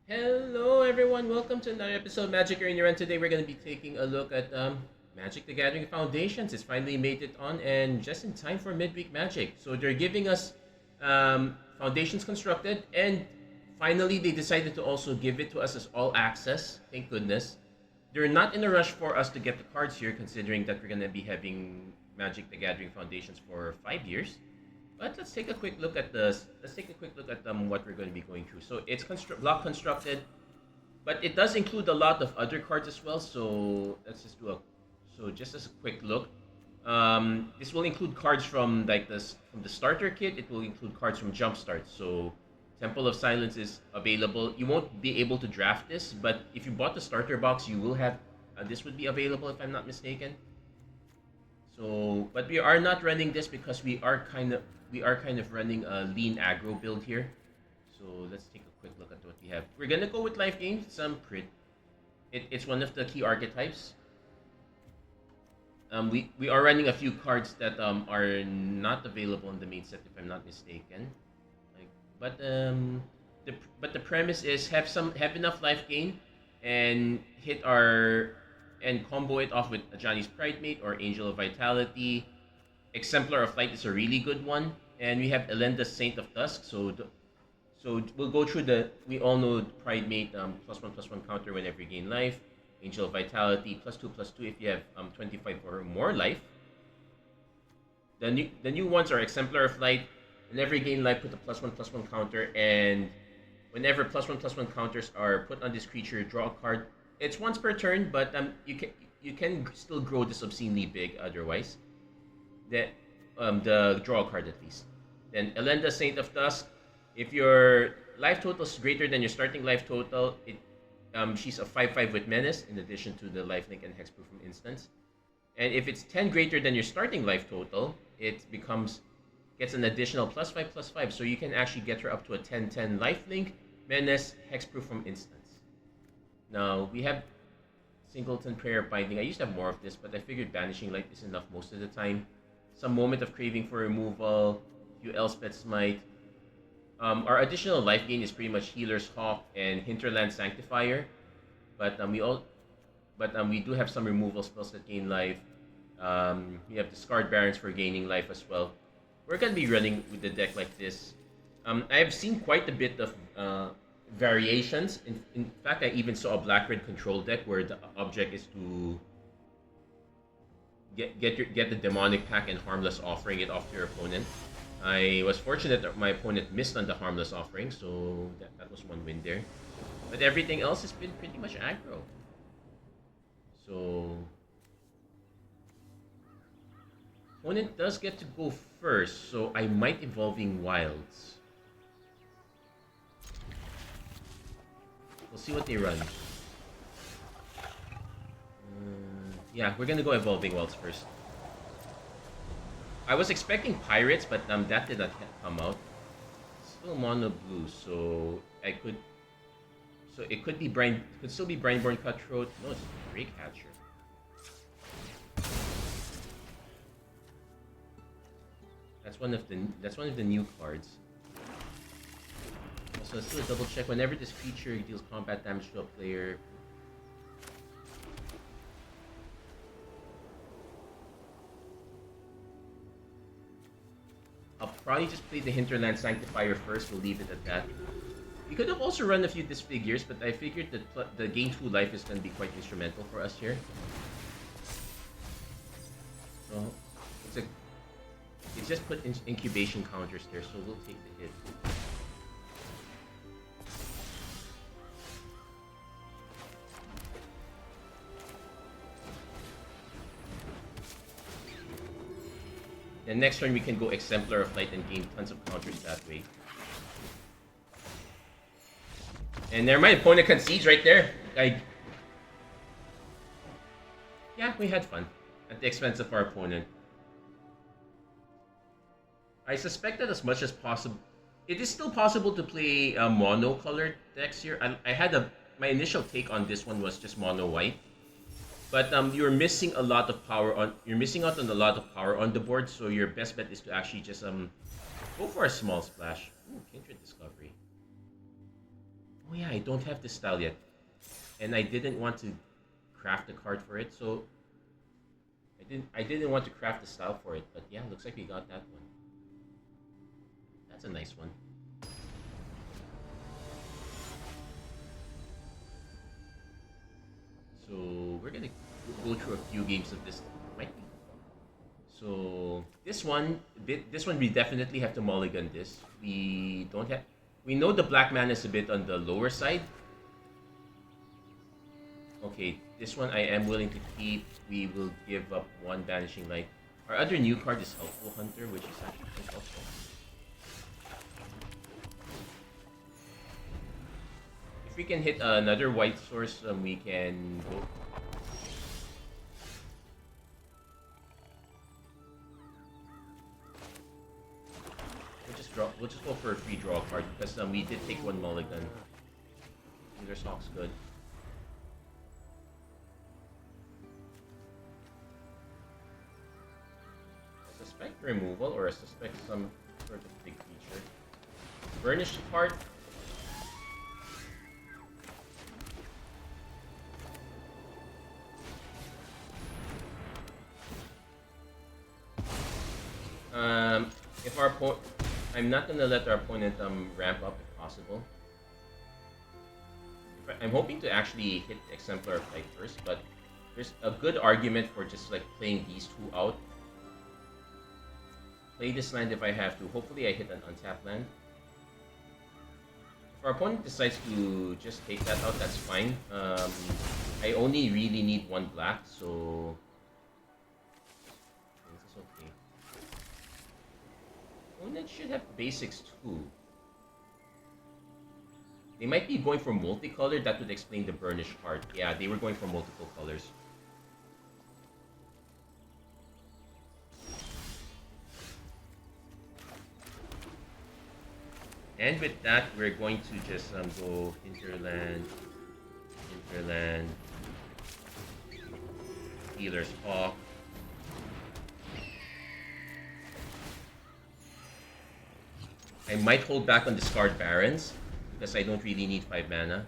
Hello, everyone. Welcome to another episode of Magic Arena. And today we're going to be taking a look at Magic the Gathering Foundations. It's finally made it on, and just in time for midweek Magic. So they're giving us Foundations constructed, and finally they decided to also give it to us as all access. Thank goodness. They're not in a rush for us to get the cards here, considering that we're going to be having Magic the Gathering Foundations for 5 years. But let's take a quick look at this. Let's take a quick look at what we're going to be going through. So it's block constructed, but it does include a lot of other cards as well. So let's just do a just as a quick look. This will include cards from from the starter kit. It will include cards from Jumpstart. So Temple of Silence is available. You won't be able to draft this, but if you bought the starter box, you will have this would be available if I'm not mistaken. So, but we are not running this because we are kind of running a lean aggro build here. So let's take a quick look at what we have. We're gonna go with Lifegain. It's one of the key archetypes. We are running a few cards that are not available in the main set if I'm not mistaken. Like, but the premise is have enough life gain and hit our and combo it off with Johnny's Pride Mate or Angel of Vitality. Exemplar of Light is a really good one, and we have Elenda's Saint of Dusk. So we'll go through the. We all know Pride Mate +1/+1 counter whenever you gain life. Angel of Vitality +2/+2 if you have 25 or more life. The new ones are Exemplar of Light. Whenever you gain life, put a +1/+1 counter, and whenever +1/+1 counters are put on this creature, draw a card. It's once per turn, but you can still grow this obscenely big otherwise. The draw card at least. Then Elenda Saint of Dusk. If your life total is greater than your starting life total, she's a 5/5 with menace in addition to the lifelink and hexproof from instance. And if it's 10 greater than your starting life total, it gets an additional +5/+5. So you can actually get her up to a 10/10 lifelink, menace, hexproof from instance. Now we have Singleton Prayer Binding. I used to have more of this, but I figured Banishing Light is enough most of the time. Some Moment of Craving for removal, few Elspeth Smite. Our additional life gain is pretty much Healer's Hawk and Hinterland Sanctifier, but we do have some removal spells that gain life. We have Discard Barons for gaining life as well. We're gonna be running with the deck like this. I have seen quite a bit of variations. In fact, I even saw a black-red control deck where the object is to get the demonic pack and harmless offering it off to your opponent. I was fortunate that my opponent missed on the harmless offering, so that was one win there. But everything else has been pretty much aggro. So opponent does get to go first, so I might Evolving Wilds. We'll see what they run. Yeah, we're gonna go Evolving Wilds first. I was expecting Pirates, but that did not come out. Still mono blue, so it could be could still be Brineborn Cutthroat. No, it's Ray Catcher. That's one of the new cards. So let's do a double check. Whenever this creature deals combat damage to a player, I'll probably just play the Hinterland Sanctifier first. We'll leave it at that. We could have also run a few Disfigures, but I figured that the gain 2 life is going to be quite instrumental for us here. So it's just put incubation counters there, so we'll take the hit. And next turn we can go Exemplar of Light and gain tons of counters that way. And there, my opponent concedes right there. Yeah, we had fun at the expense of our opponent. I suspect that as much as possible, it is still possible to play mono-colored decks here. My initial take on this one was just mono white. But you're missing a lot of power you're missing out on a lot of power on the board, so your best bet is to actually just go for a small splash. Ooh, Kindred Discovery. Oh yeah, I don't have this style yet. And I didn't want to craft a card for it, so I didn't want to craft the style for it, but yeah, looks like we got that one. That's a nice one. So we're gonna go through a few games of this. Might be. So this one we definitely have to mulligan this. We don't have. We know the black mana is a bit on the lower side. Okay, this one I am willing to keep. We will give up one Vanishing Light. Our other new card is Helpful Hunter, which is actually quite helpful. If we can hit another white source, we can go. We'll just go for a free draw card because we did take one mulligan. Either Hawk's good. I suspect removal, or I suspect some sort of big feature. Burnished Heart. If our I'm not gonna let our opponent ramp up if possible. I'm hoping to actually hit Exemplar Flight first, but there's a good argument for just like playing these two out. Play this land if I have to. Hopefully I hit an untapped land. If our opponent decides to just take that out, that's fine. I only really need one black, so this is okay. Opponent should have basics too. They might be going for multicolor. That would explain the Burnished Heart. Yeah, they were going for multiple colors. And with that, we're going to just go Hinterland, Healer's Hawk. I might hold back on Discard Barons because I don't really need 5 mana.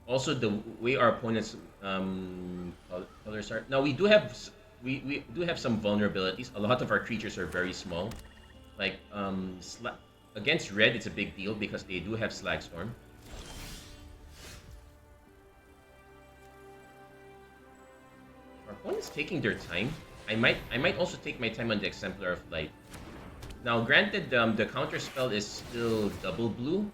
Also, the way our opponents' colors are now, we do have some vulnerabilities. A lot of our creatures are very small. Like against red, it's a big deal because they do have Slagstorm. Our opponent's taking their time. I might also take my time on the Exemplar of Light. Now, granted, the counter spell is still double blue.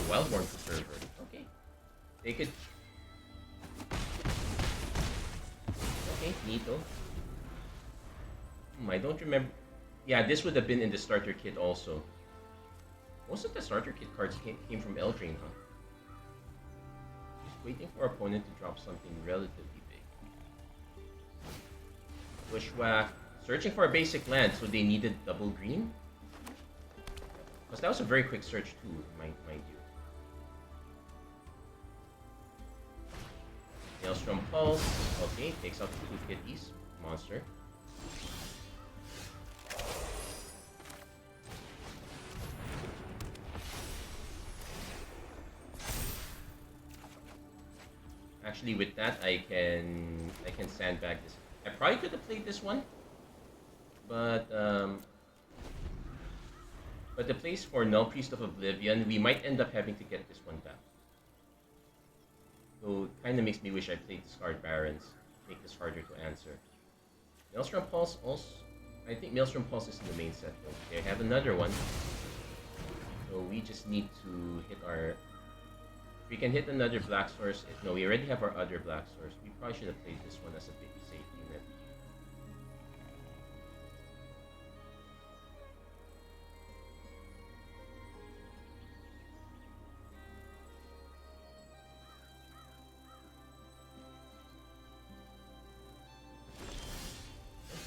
Wildborn Preserver. Okay. They could. Okay, neato. I don't remember. Yeah, this would have been in the starter kit also. Most of the starter kit cards came from Eldraine, huh? Just waiting for our opponent to drop something relatively big. Bushwhack. Searching for a basic land, so they needed double green? Because that was a very quick search too, mind you. Maelstrom Pulse. Okay, takes out the 2 kitties. Monster. Actually, with that, I can sandbag this. I probably could have played this one, but the place for Null Priest of Oblivion, we might end up having to get this one back. So it kind of makes me wish I played Discard Barons, make this harder to answer. Maelstrom Pulse also. I think Maelstrom Pulse is in the main set. Okay, I have another one. So we just need to hit our. We can hit another black source. No, we already have our other black source. We probably should have played this one as a big safety net.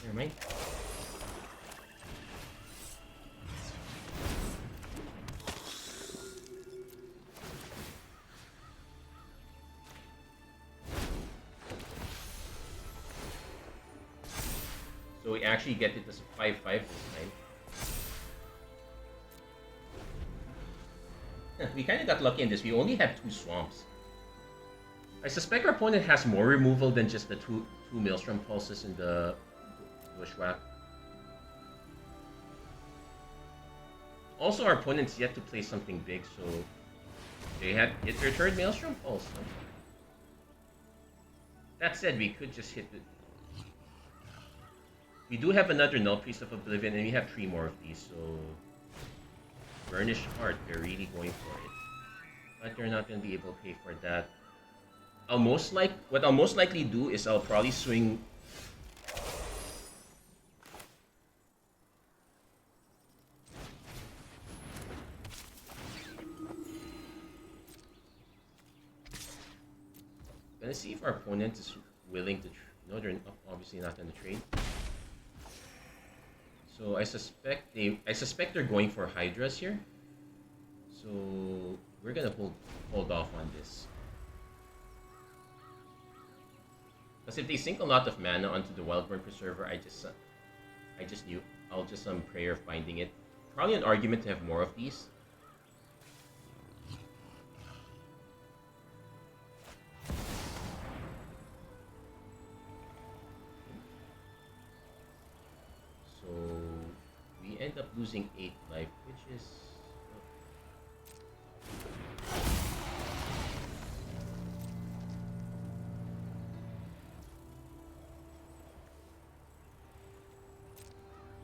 Never mind. So we actually get it as a 5-5 this time. We kind of got lucky in this. We only have 2 swamps. I suspect our opponent has more removal than just the two Maelstrom Pulses in the Bushwhack. Also, our opponent's yet to play something big, so they had hit their 3rd Maelstrom Pulse. That said, we could just hit it. We do have another Null Priest of Oblivion, and we have 3 more of these, so... Burnished Heart, they're really going for it. But they're not going to be able to pay for that. What I'll most likely do is I'll probably swing... Gonna see if our opponent is willing to... No, they're obviously not gonna trade. So I suspect they're going for Hydras here. So we're gonna hold off on this. Because if they sink a lot of mana onto the Wildborn Preserver, I just knew I'll just prayer of binding it. Probably an argument to have more of these. So we end up losing 8 life, which is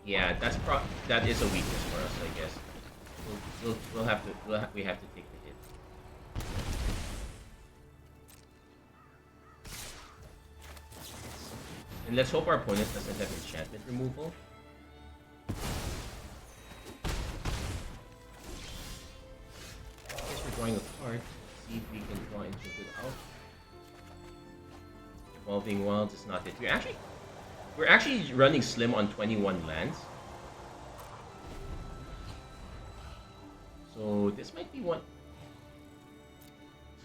yeah, that is a weakness for us, I guess. We have to take the hit. And let's hope our opponent doesn't have enchantment removal. I guess we're drawing a card. See if we can draw enchanted out. Evolving Wilds is not it. We're actually running slim on 21 lands. So this might be one.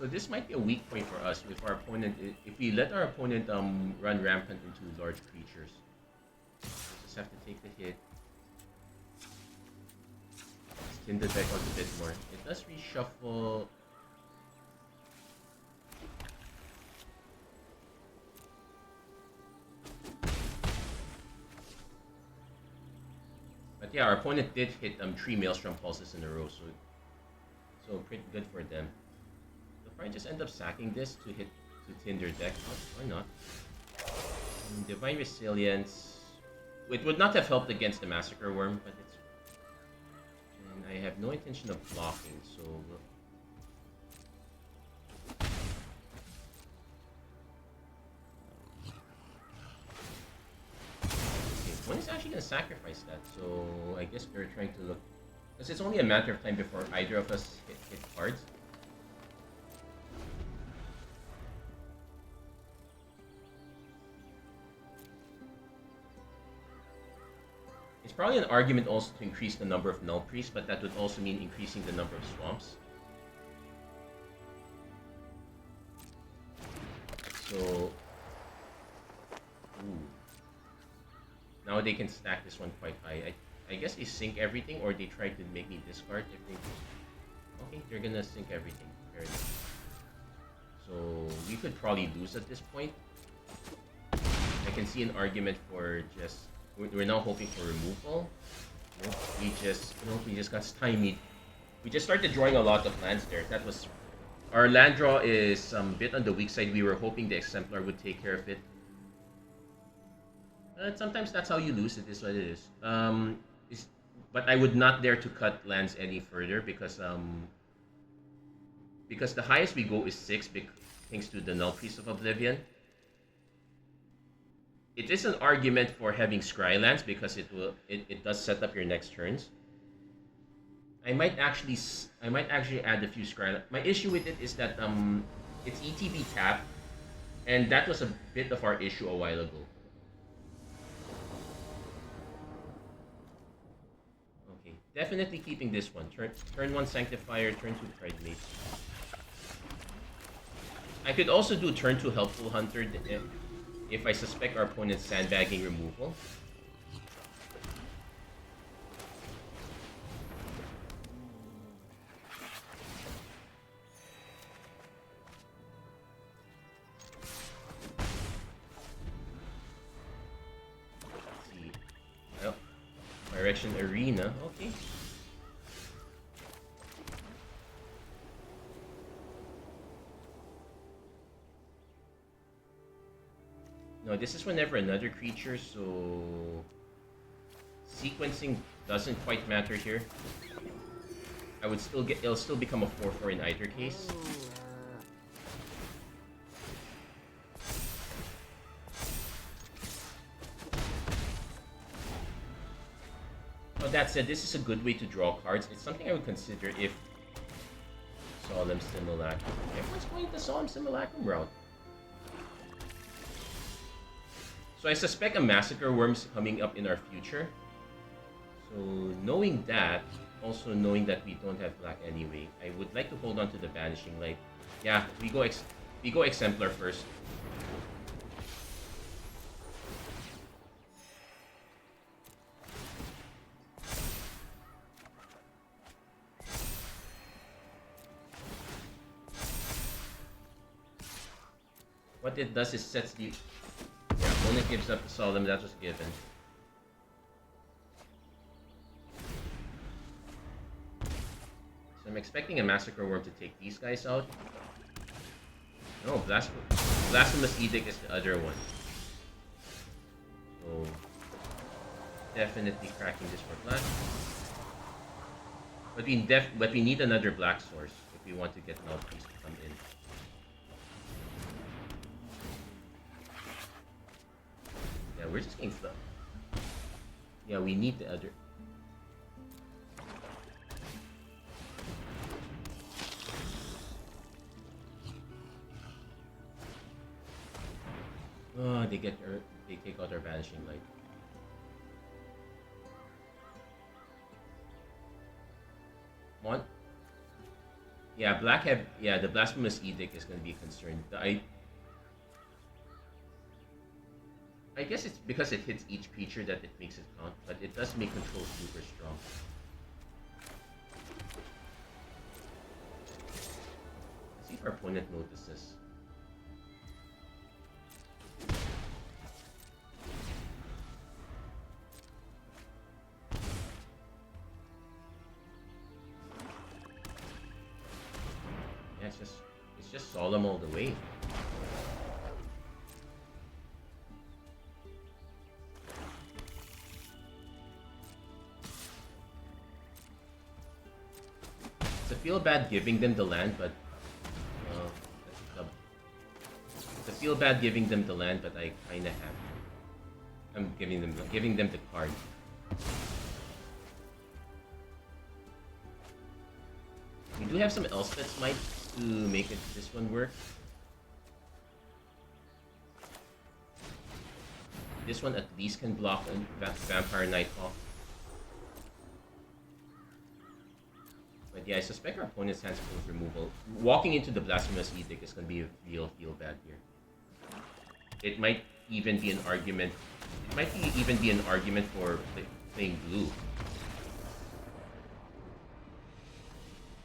So this might be a weak point for us if our opponent, if we let our opponent run rampant into large creatures. We just have to take the hit. Spin the deck out a bit more. It does reshuffle. But yeah, our opponent did hit 3 Maelstrom Pulses in a row, so pretty good for them. They'll probably just end up sacking this to thin their deck, or not. Divine Resilience. It would not have helped against the Massacre Worm, but it's... And I have no intention of blocking, so... One is actually going to sacrifice that, so I guess they're trying to look... Because it's only a matter of time before either of us hit cards. It's probably an argument also to increase the number of Null Priests, but that would also mean increasing the number of Swamps. So... Ooh. Now they can stack this one quite high. I guess they sink everything, or they try to make me discard if they... Okay, they're gonna sink everything. Fair enough. So we could probably lose at this point. I can see an argument for just... We're now hoping for removal. Nope, we just got stymied. We just started drawing a lot of lands there. That was... Our land draw is a bit on the weak side. We were hoping the Exemplar would take care of it. Sometimes that's how you lose. It is what it is. But I would not dare to cut lands any further because the highest we go is 6 thanks to the Null Priest of Oblivion. It is an argument for having Scry lands because it does set up your next turns. I might actually add a few Scry lands. My issue with it is that it's ETB tap, and that was a bit of our issue a while ago. Definitely keeping this one. Turn 1 Sanctifier, turn 2 Pride Mate. I could also do turn 2 Helpful Hunter if I suspect our opponent's sandbagging removal. Direction Arena. Okay. No, this is whenever another creature, so sequencing doesn't quite matter here. I would still get, it'll still become a 4/4 in either case. Well, that said, this is a good way to draw cards. It's something I would consider if Solemn Simulacrum. Everyone's going the Solemn Simulacrum route. So I suspect a Massacre Worm's coming up in our future. So knowing that, also knowing that we don't have black anyway, I would like to hold on to the Banishing Light. Yeah, we go Exemplar first. What it does is sets the... Yeah, opponent gives up the Solemn, that was given. So I'm expecting a Massacre Worm to take these guys out. No, Blasphemous Edict is the other one. So definitely cracking this for black. But we need another black source if we want to get Mouthpiece to come in. Yeah, we're just getting stuck. Yeah, we need the other. Oh, they take out our Vanishing Light. One. Yeah, the Blasphemous Edict is going to be a concern. I guess it's because it hits each creature that it makes it count, but it does make control super strong. Let's see if our opponent notices. Yeah, it's just Solemn all the way. Feel bad giving them the land, but I feel bad giving them the land, but I kinda have to. I'm giving them the card. We do have some Elspeth's Might to make this one work. This one at least can block a Vampire Nighthawk. But yeah, I suspect our opponent's hands full of removal. Walking into the Blasphemous Edict is going to be a real feel bad here. It might even be an argument. It might even be an argument for playing blue.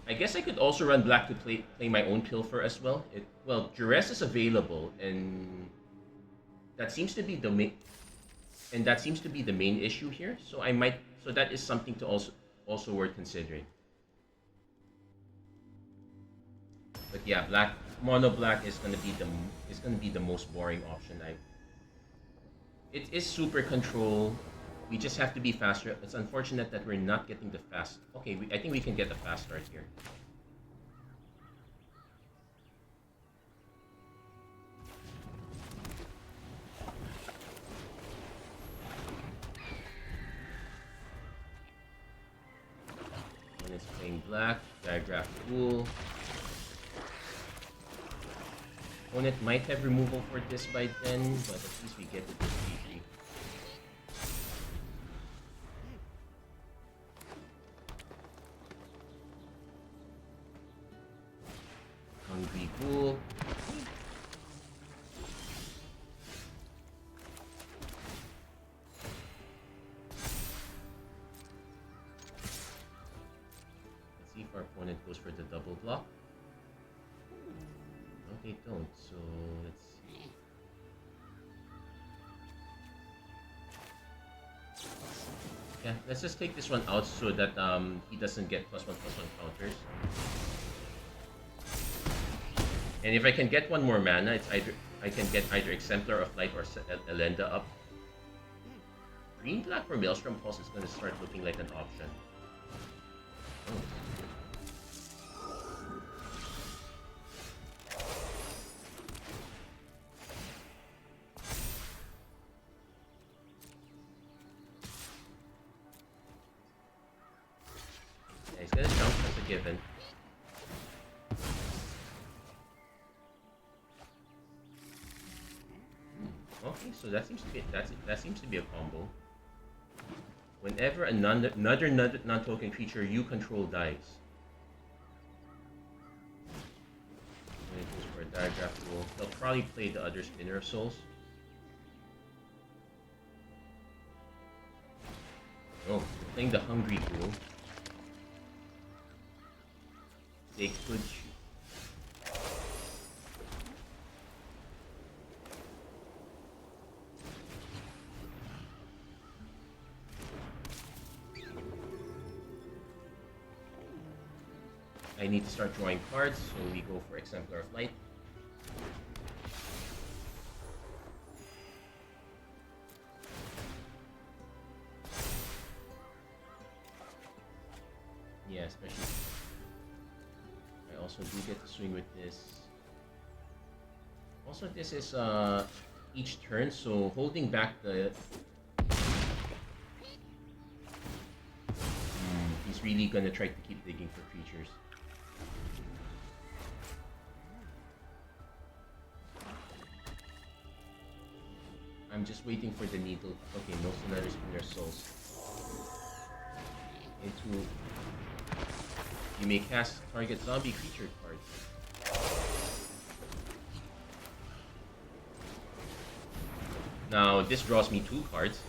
I guess I could also run black to play my own Pilfer as well. Well, Duress is available, and that seems to be the main. And that seems to be the main issue here. So So that is something to also worth considering. But yeah, mono black is gonna be the most boring option. It is super control. We just have to be faster. It's unfortunate that we're not getting the fast. Okay, I think we can get a fast start here. When it's playing black, Diagraph Tool. Opponent might have removal for this by then, but at least we get it with 3-3. Hungry Ghoul. Let's see if our opponent goes for the double block. No, they don't, so let's see. Yeah, let's just take this one out so that he doesn't get +1/+1 counters. And if I can get one more mana, it's either I can get either Exemplar of Light or Elenda up. Green black for Maelstrom Pulse is going to start looking like an option. Oh. Yeah, he's going to jump as a given. Okay, so that seems to be a combo. Whenever another non-token creature you control dies, when it goes for a diagraph rule, they'll probably play the other Spinner of Souls. Oh, they're playing the Hungry Ghoul. They could shoot. I need to start drawing cards, so we go for Exemplar of Light. Yeah, especially. I also do get to swing with this. Also, this is each turn, so holding back the. He's really gonna try to keep digging for creatures. I'm just waiting for the needle. Okay, no another Spinner Souls. Into. You may cast target zombie creature card. Now this draws me 2 cards.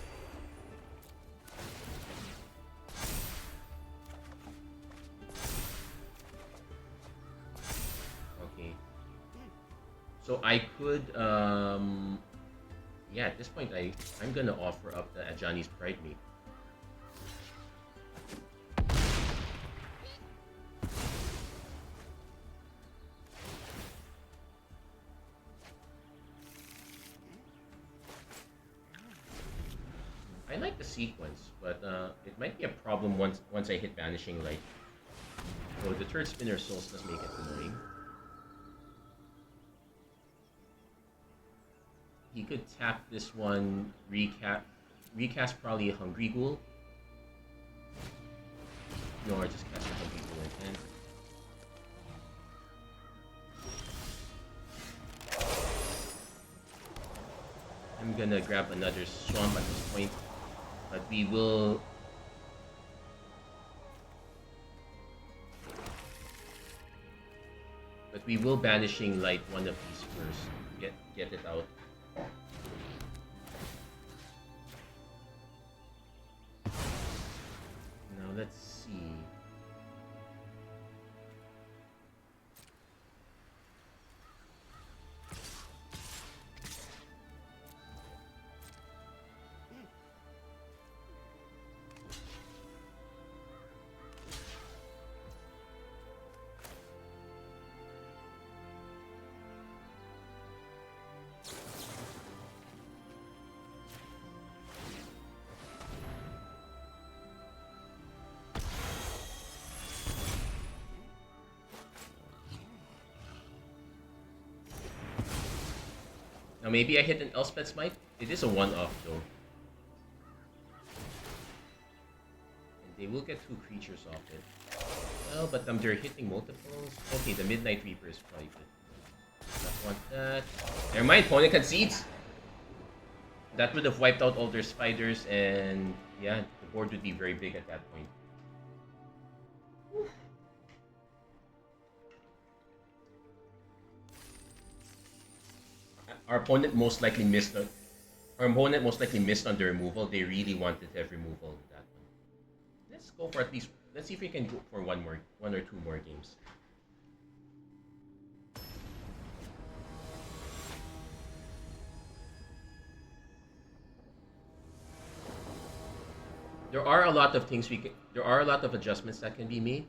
Okay. So I could yeah, at this point I'm gonna offer up the Ajani's Pride Mate. I like the sequence, but it might be a problem once I hit Vanishing Light. So the third Spinner Souls does make it annoying. He could tap this one, recast probably a Hungry Ghoul. No, or just cast a Hungry Ghoul in hand. I'm gonna grab another Swamp at this point, but we will. But we will Banishing Light one of these first. Get it out. Now let's see. Now maybe I hit an Elspeth's Might. It is a one-off though. And they will get 2 creatures off it. Well, but they're hitting multiples. Okay, the Midnight Reaper is probably good. Not want that. Never mind, opponent concedes! That would have wiped out all their spiders, and yeah, the board would be very big at that point. Our opponent most likely missed on the removal. They really wanted to have removal with that one. Let's go for at least. Let's see if we can go for one or 2 more games. There are a lot of things we can. There are a lot of adjustments that can be made.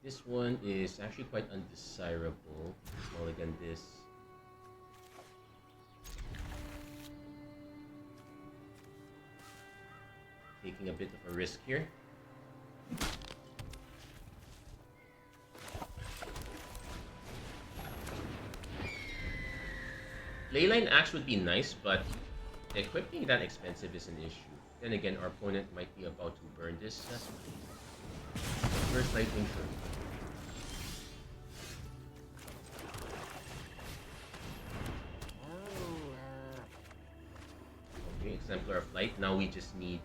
This one is actually quite undesirable. Mulligan this. Taking a bit of a risk here. Leyline Axe would be nice, but equipping that expensive is an issue. Then again, our opponent might be about to burn this. First lightning sure. Okay, Exemplar of Light. Now we just need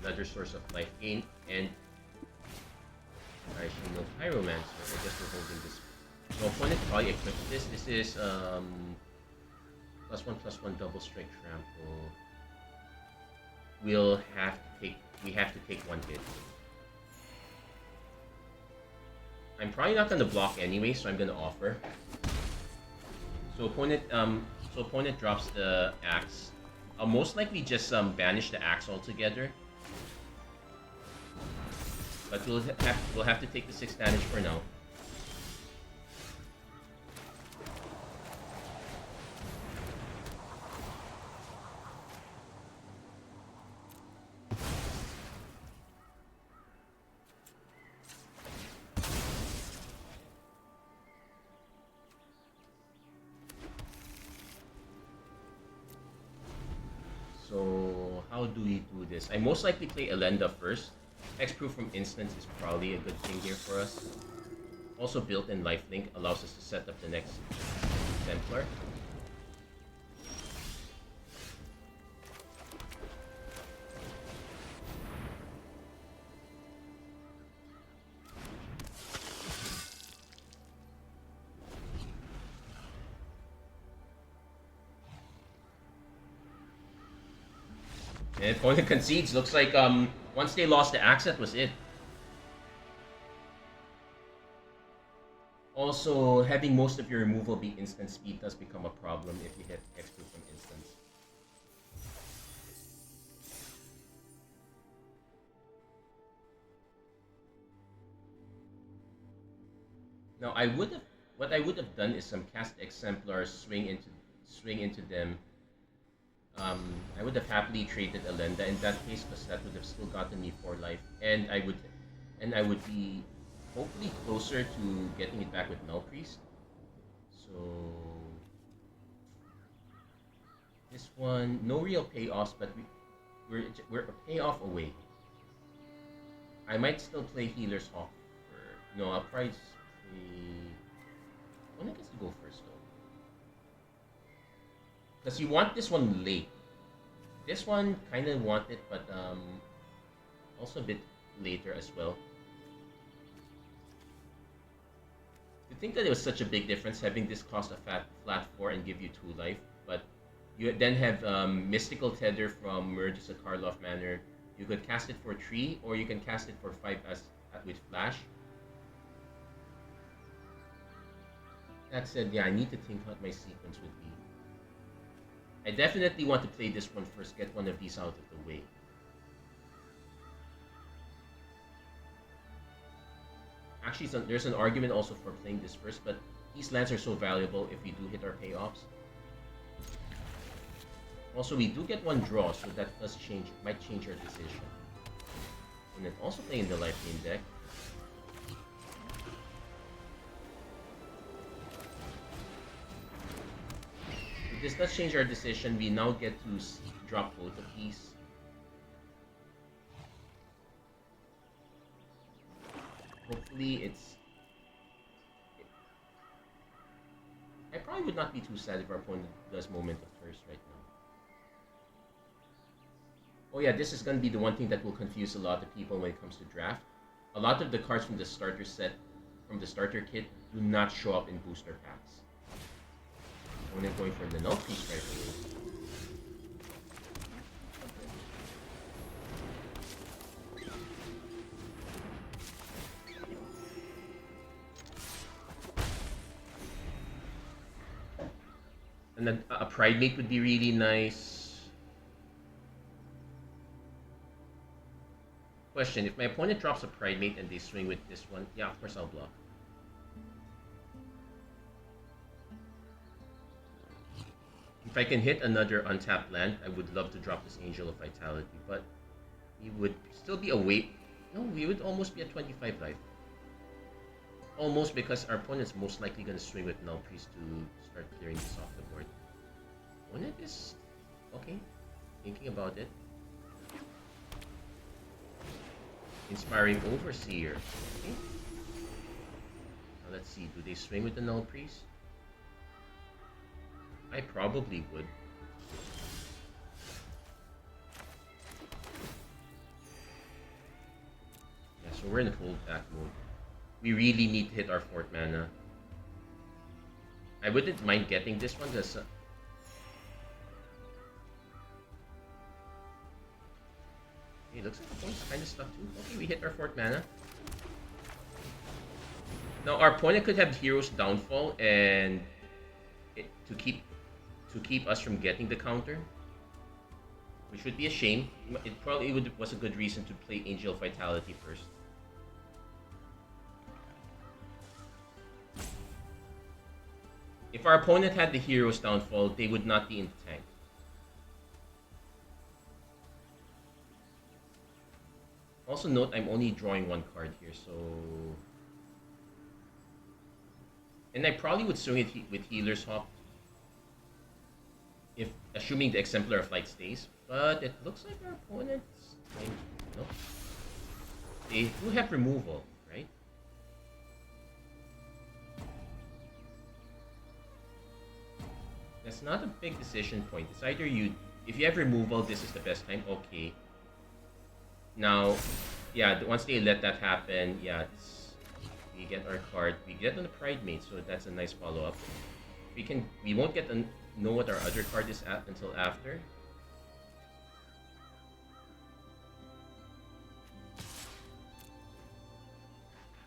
another source of life gain and actually no Pyromancer. I guess we're holding this. So opponent probably equipped this. This is +1/+1 double strike trample. We have to take one hit. I'm probably not gonna block anyway, so I'm gonna offer. So opponent drops the axe. I'll most likely just banish the axe altogether. But we'll have to take the 6 damage for now. So how do we do this? I most likely play Elenda first. Hexproof from instance is probably a good thing here for us. Also built-in lifelink allows us to set up the next Templar. And opponent concedes. Looks like once they lost the axe, that was it. Also, having most of your removal be instant speed does become a problem if you hit Hexproof from instance. Now what I would have done is some cast exemplars, swing into them. I would have happily traded Elenda in that case, because that would have still gotten me 4 life, and I would be hopefully closer to getting it back with Null Priest. So this one, no real payoffs, but we're a payoff away. I might still play Healer's Hawk. No, I'll probably just play. One gets to go first though. Because you want this one late. This one kind of want it, but also a bit later as well. To think that it was such a big difference having this cost a flat 4 and give you 2 life, but you then have Mystical Tether from Merges at Karloff Manor. You could cast it for 3, or you can cast it for 5 with Flash. That said, yeah, I need to think what my sequence would be. I definitely want to play this one first, get one of these out of the way. Actually, there's an argument also for playing this first, but these lands are so valuable if we do hit our payoffs. Also, we do get one draw, so that might change our decision. And then also playing the Lifegain deck. This does change our decision. We now get to drop both of these. Hopefully I probably would not be too sad if our opponent does Moment of Thirst right now. Oh yeah, this is going to be the one thing that will confuse a lot of people when it comes to draft. A lot of the cards from the starter set, from the starter kit, do not show up in booster packs. I'm going for the Null Priest right away. And then a Pride Mate would be really nice. question. If my opponent drops a Pride Mate and they swing with this one, yeah, of course I'll block. If I can hit another untapped land, I would love to drop this Angel of Vitality, but he would still be a weight. No, we would almost be at 25 life. Almost, because our opponent's most likely going to swing with Null Priest to start clearing this off the board. Opponent is okay, thinking about it. Inspiring Overseer. Okay. Now let's see, do they swing with the Null Priest? I probably would. Yeah, so we're in hold back mode. We really need to hit our 4th mana. I wouldn't mind getting this one because it looks like the point's kind of stuck too. Okay, we hit our 4th mana. Now our opponent could have Hero's Downfall and to keep us from getting the counter, which would be a shame. It probably was a good reason to play Angel of Vitality first. If our opponent had the Hero's Downfall, they would not be in the tank. Also note, I'm only drawing 1 card here, so... And I probably would swing it with Healer's Hop, if assuming the Exemplar of Light stays. But it looks like our opponent's... Nope. They do have removal, right? That's not a big decision point. It's either if you have removal, this is the best time, okay. Now, yeah, once they let that happen, yeah, we get our card. We get on the Pride Mate, so that's a nice follow-up. We won't get to know what our other card is at until after.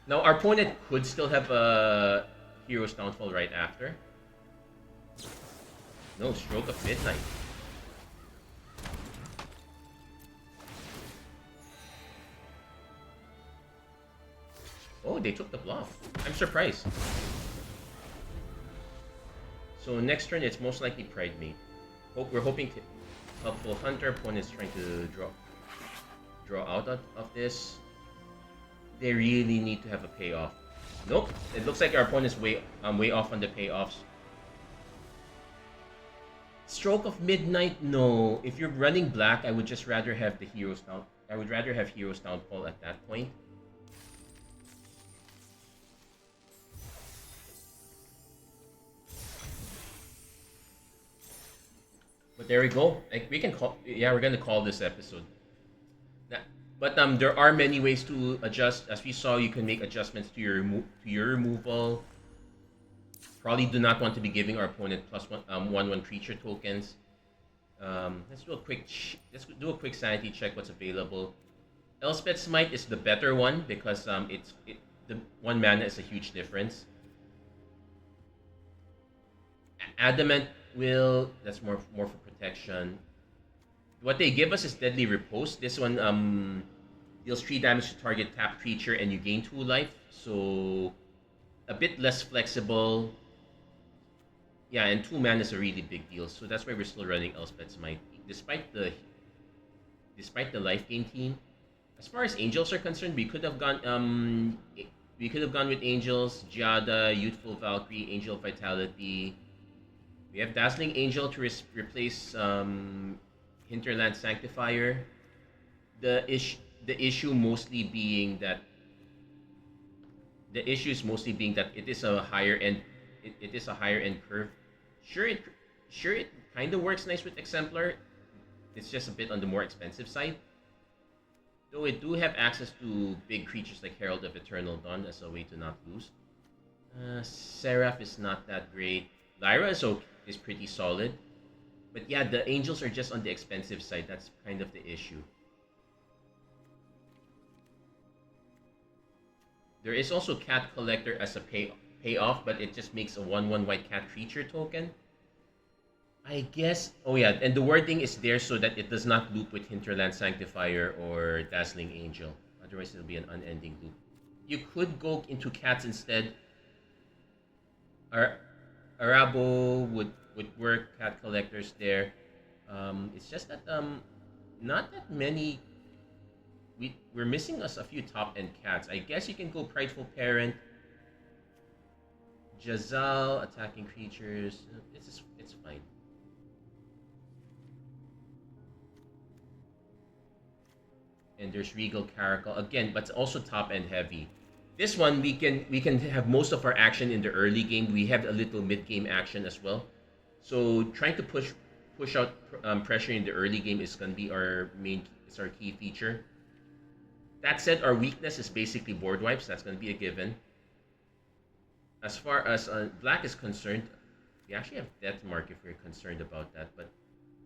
Now, our opponent could still have a Hero's Downfall right after. No, Stroke of Midnight. Oh, they took the bluff. I'm surprised. So next turn, it's most likely Pride Mate. We're hoping to Helpful Hunter. Opponent's trying to draw out of this. They really need to have a payoff. Nope. It looks like our opponent's way off on the payoffs. Stroke of Midnight, no. If you're running black, I would just rather have the Hero's Down. I would rather have Hero's Downfall at that point. But there we go. Like we can call. Yeah, we're gonna call this episode. But there are many ways to adjust. As we saw, you can make adjustments to your removal. Probably do not want to be giving our opponent +1/1 creature tokens. Let's do a quick sanity check. What's available? Elspeth's Smite is the better one because the 1 mana is a huge difference. Adamant Will, that's more for protection. What they give us is Deadly Riposte. This one deals 3 damage to target tapped creature and you gain 2 life. So a bit less flexible. Yeah, and 2 mana is a really big deal. So that's why we're still running Elspeth's Might, despite the Lifegain team. As far as Angels are concerned, we could have gone with Angels, Giada, Youthful Valkyrie, Angel of Vitality. We have Dazzling Angel to replace Hinterland Sanctifier. The issue is mostly being that it is a higher end. It is a higher end curve. Sure, it kind of works nice with Exemplar. It's just a bit on the more expensive side. Though it do have access to big creatures like Herald of Eternal Dawn as a way to not lose. Seraph is not that great. Lyra is pretty solid. But yeah, the Angels are just on the expensive side. That's kind of the issue. There is also Cat Collector as a payoff, but it just makes a 1/1 white cat creature token. I guess. Oh yeah, and the wording is there so that it does not loop with Hinterland Sanctifier or Dazzling Angel. Otherwise, it'll be an unending loop. You could go into cats instead. Ar- Arabo would work. Cat collectors there. It's just that not that many. We're missing us a few top end cats. I guess you can go Prideful Parent, Jazal, attacking creatures. It's fine. And there's Regal Caracal again, but it's also top end heavy. This one we can have most of our action in the early game. We have a little mid game action as well. So trying to push out pressure in the early game is gonna be our main. It's our key feature. That said, our weakness is basically board wipes. That's gonna be a given. As far as black is concerned, we actually have Death Mark if we're concerned about that. But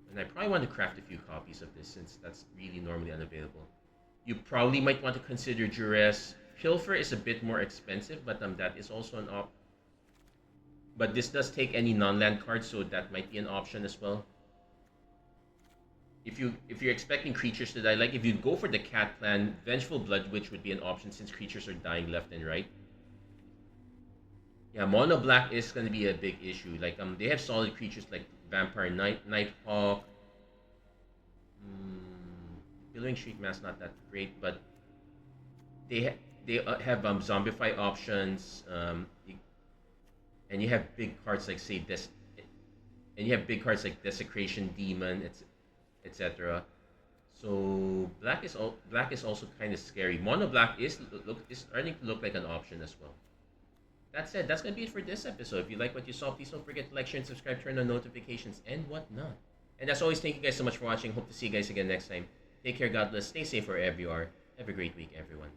and I probably want to craft a few copies of this since that's really normally unavailable. You probably might want to consider Duress. Pilfer is a bit more expensive, but that is also an op. But this does take any non-land cards, so that might be an option as well. If you're expecting creatures to die, like if you go for the cat plan, Vengeful Blood Witch would be an option since creatures are dying left and right. Yeah, mono black is gonna be a big issue. Like they have solid creatures like Vampire Knight, Nighthawk. Billowing Street Mass not that great, but they have zombify options. And you have big cards like say this, and you have big cards like Desecration Demon, etc. So black is also kind of scary. Mono black is starting to look like an option as well. That said, that's gonna be it for this episode. If you like what you saw, please don't forget to like, share, and subscribe, turn on notifications, and whatnot. And as always, thank you guys so much for watching. Hope to see you guys again next time. Take care, God bless, stay safe wherever you are. Have a great week, everyone.